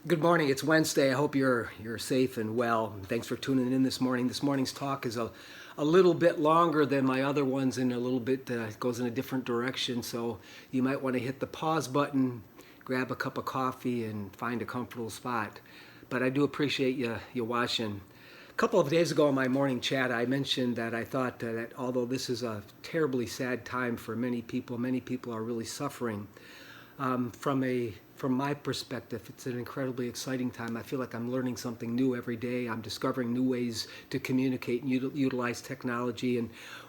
Good morning. It's Wednesday. I hope you're safe and well. Thanks for tuning in this morning. This morning's talk is a little bit longer than my other ones and a little bit goes in a different direction. So you might want to hit the pause button, grab a cup of coffee, and find a comfortable spot. But I do appreciate you watching. A couple of days ago in my morning chat, I mentioned that I thought that although this is a terribly sad time for many people are really suffering. From my perspective, it's an incredibly exciting time. I feel like I'm learning something new every day. I'm discovering new ways to communicate and utilize technology. And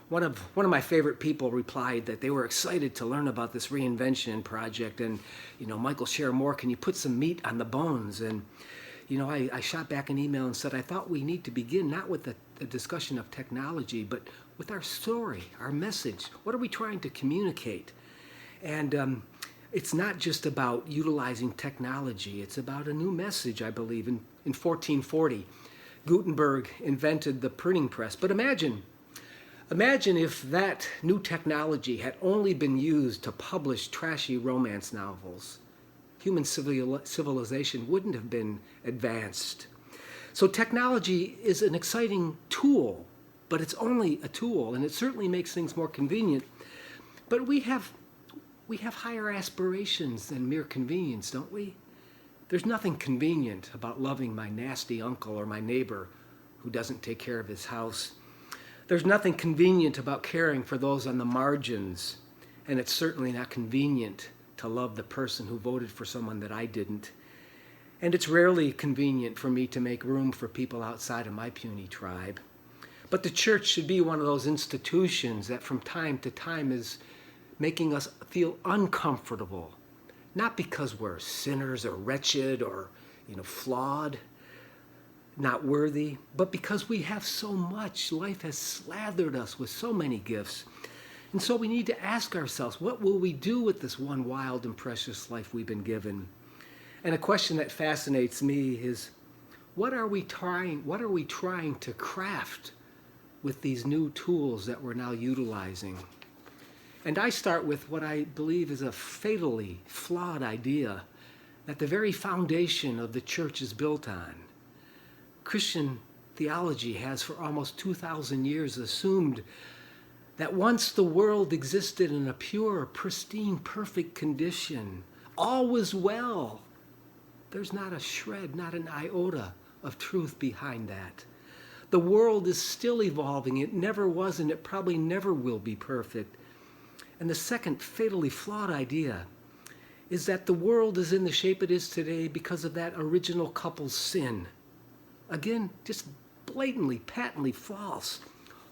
one of my favorite people replied that they were excited to learn about this reinvention project. And Michael, share more. Can you put some meat on the bones? And I shot back an email and said I thought we need to begin not with a discussion of technology, but with our story, our message. What are we trying to communicate? And it's not just about utilizing technology. It's about a new message, I believe. In 1440, Gutenberg invented the printing press. But imagine if that new technology had only been used to publish trashy romance novels. Human civilization wouldn't have been advanced. So technology is an exciting tool, but it's only a tool, and it certainly makes things more convenient. But we have higher aspirations than mere convenience, don't we? There's nothing convenient about loving my nasty uncle or my neighbor who doesn't take care of his house. There's nothing convenient about caring for those on the margins, and it's certainly not convenient to love the person who voted for someone that I didn't. And it's rarely convenient for me to make room for people outside of my puny tribe. But the church should be one of those institutions that from time to time is making us feel uncomfortable, not because we're sinners or wretched or flawed, not worthy, but because we have so much. Life has slathered us with so many gifts. And so we need to ask ourselves, what will we do with this one wild and precious life we've been given? And a question that fascinates me is, what are we trying to craft with these new tools that we're now utilizing? And I start with what I believe is a fatally flawed idea that the very foundation of the church is built on. Christian theology has for almost 2,000 years assumed that once the world existed in a pure, pristine, perfect condition, all was well. There's not a shred, not an iota of truth behind that. The world is still evolving. It never was, and it probably never will be perfect. And the second fatally flawed idea is that the world is in the shape it is today because of that original couple's sin. Again, just blatantly, patently false.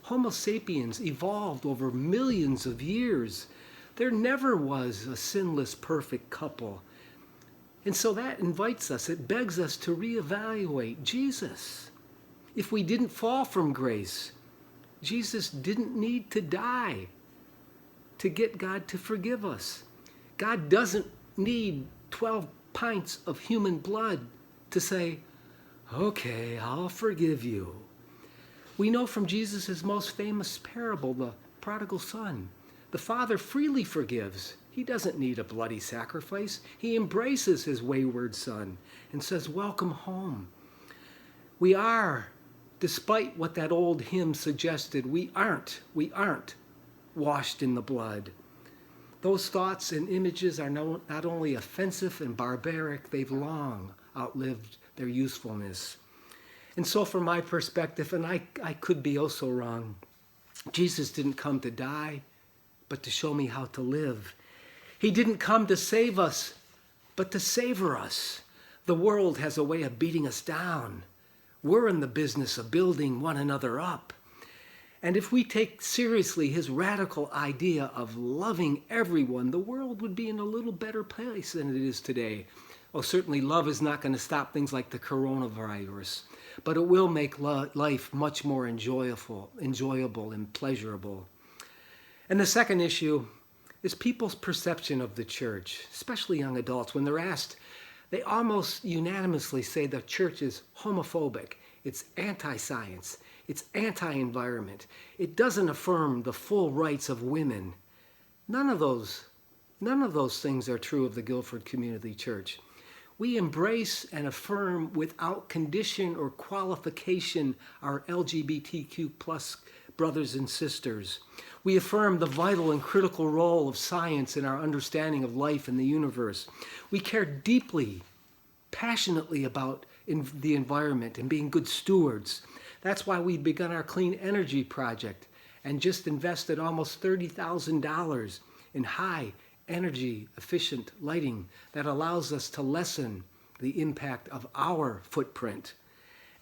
Homo sapiens evolved over millions of years. There never was a sinless, perfect couple. And so that invites us, it begs us to reevaluate Jesus. If we didn't fall from grace, Jesus didn't need to die to get God to forgive us. God doesn't need 12 pints of human blood to say, okay, I'll forgive you. We know from Jesus' most famous parable, the prodigal son, the father freely forgives. He doesn't need a bloody sacrifice. He embraces his wayward son and says, welcome home. We are, despite what that old hymn suggested, we aren't washed in the blood. Those thoughts and images are not only offensive and barbaric, they've long outlived their usefulness. And so from my perspective, and I could be oh so wrong, Jesus didn't come to die, but to show me how to live. He didn't come to save us, but to savor us. The world has a way of beating us down. We're in the business of building one another up. And if we take seriously his radical idea of loving everyone, the world would be in a little better place than it is today. Oh, certainly love is not going to stop things like the coronavirus, but it will make life much more enjoyable and pleasurable. And the second issue is people's perception of the church, especially young adults. When they're asked, they almost unanimously say the church is homophobic, it's anti-science, it's anti-environment. It doesn't affirm the full rights of women. None of those things are true of the Gilford Community Church. We embrace and affirm without condition or qualification our LGBTQ plus brothers and sisters. We affirm the vital and critical role of science in our understanding of life and the universe. We care deeply, passionately about the environment and being good stewards. That's why we've begun our clean energy project and just invested almost $30,000 in high energy efficient lighting that allows us to lessen the impact of our footprint.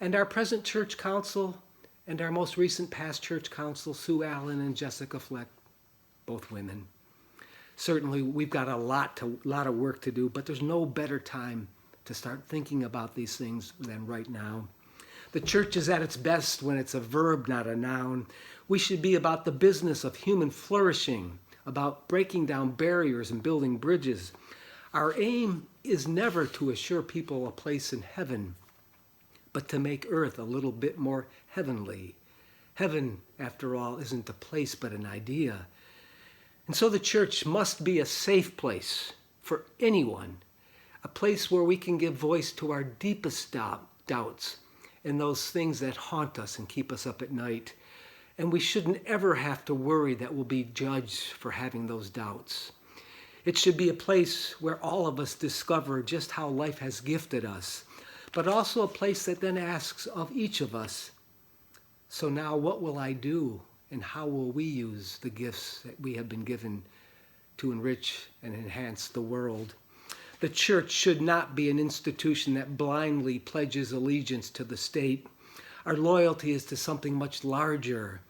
And our present church council and our most recent past church council, Sue Allen and Jessica Fleck, both women. Certainly we've got a lot of work to do, but there's no better time to start thinking about these things than right now. The church is at its best when it's a verb, not a noun. We should be about the business of human flourishing, about breaking down barriers and building bridges. Our aim is never to assure people a place in heaven, but to make earth a little bit more heavenly. Heaven, after all, isn't a place but an idea. And so the church must be a safe place for anyone, a place where we can give voice to our deepest doubts and those things that haunt us and keep us up at night. And we shouldn't ever have to worry that we'll be judged for having those doubts. It should be a place where all of us discover just how life has gifted us, but also a place that then asks of each of us, so now what will I do and how will we use the gifts that we have been given to enrich and enhance the world? The church should not be an institution that blindly pledges allegiance to the state. Our loyalty is to something much larger.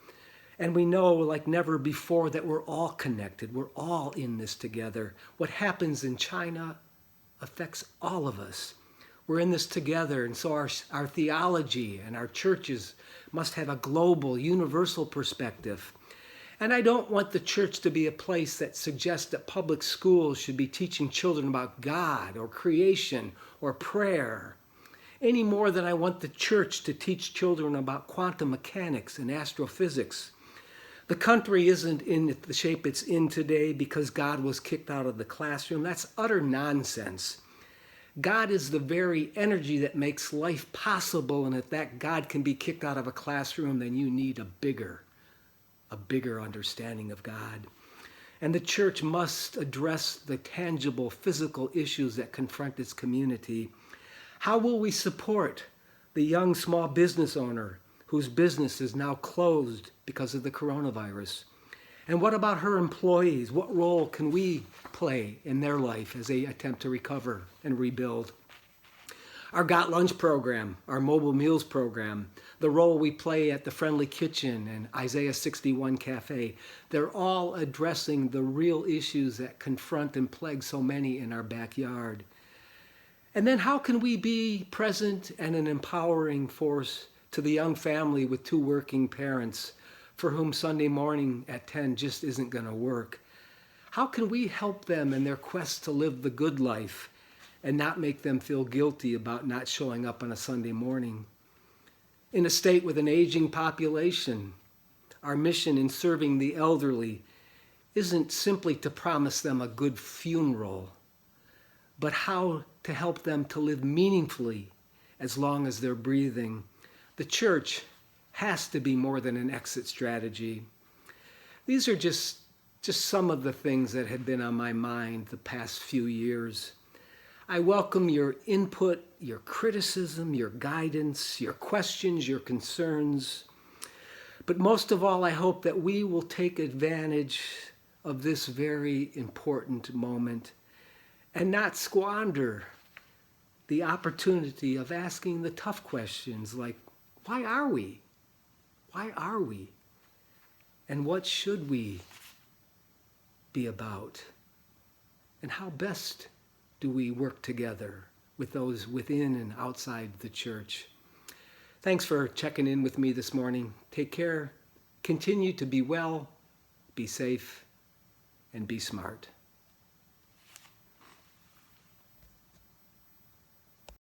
And we know like never before that we're all connected. We're all in this together. What happens in China affects all of us. We're in this together, and so our theology and our churches must have a global, universal perspective. And I don't want the church to be a place that suggests that public schools should be teaching children about God or creation or prayer, any more than I want the church to teach children about quantum mechanics and astrophysics. The country isn't in the shape it's in today because God was kicked out of the classroom. That's utter nonsense. God is the very energy that makes life possible, and if that God can be kicked out of a classroom, then you need a bigger understanding of God. And the church must address the tangible physical issues that confront its community. How will we support the young small business owner whose business is now closed because of the coronavirus? And what about her employees? What role can we play in their life as they attempt to recover and rebuild? Our Got Lunch program, our mobile meals program, the role we play at the Friendly Kitchen and Isaiah 61 Cafe, they're all addressing the real issues that confront and plague so many in our backyard. And then how can we be present and an empowering force to the young family with two working parents for whom Sunday morning at 10 just isn't going to work? How can we help them in their quest to live the good life and not make them feel guilty about not showing up on a Sunday morning? In a state with an aging population, our mission in serving the elderly isn't simply to promise them a good funeral, but how to help them to live meaningfully as long as they're breathing. The church has to be more than an exit strategy. These are just some of the things that have been on my mind the past few years. I welcome your input, your criticism, your guidance, your questions, your concerns. But most of all, I hope that we will take advantage of this very important moment and not squander the opportunity of asking the tough questions like, why are we? Why are we? And what should we be about? And how best do we work together with those within and outside the church? Thanks for checking in with me this morning. Take care. Continue to be well, be safe, and be smart.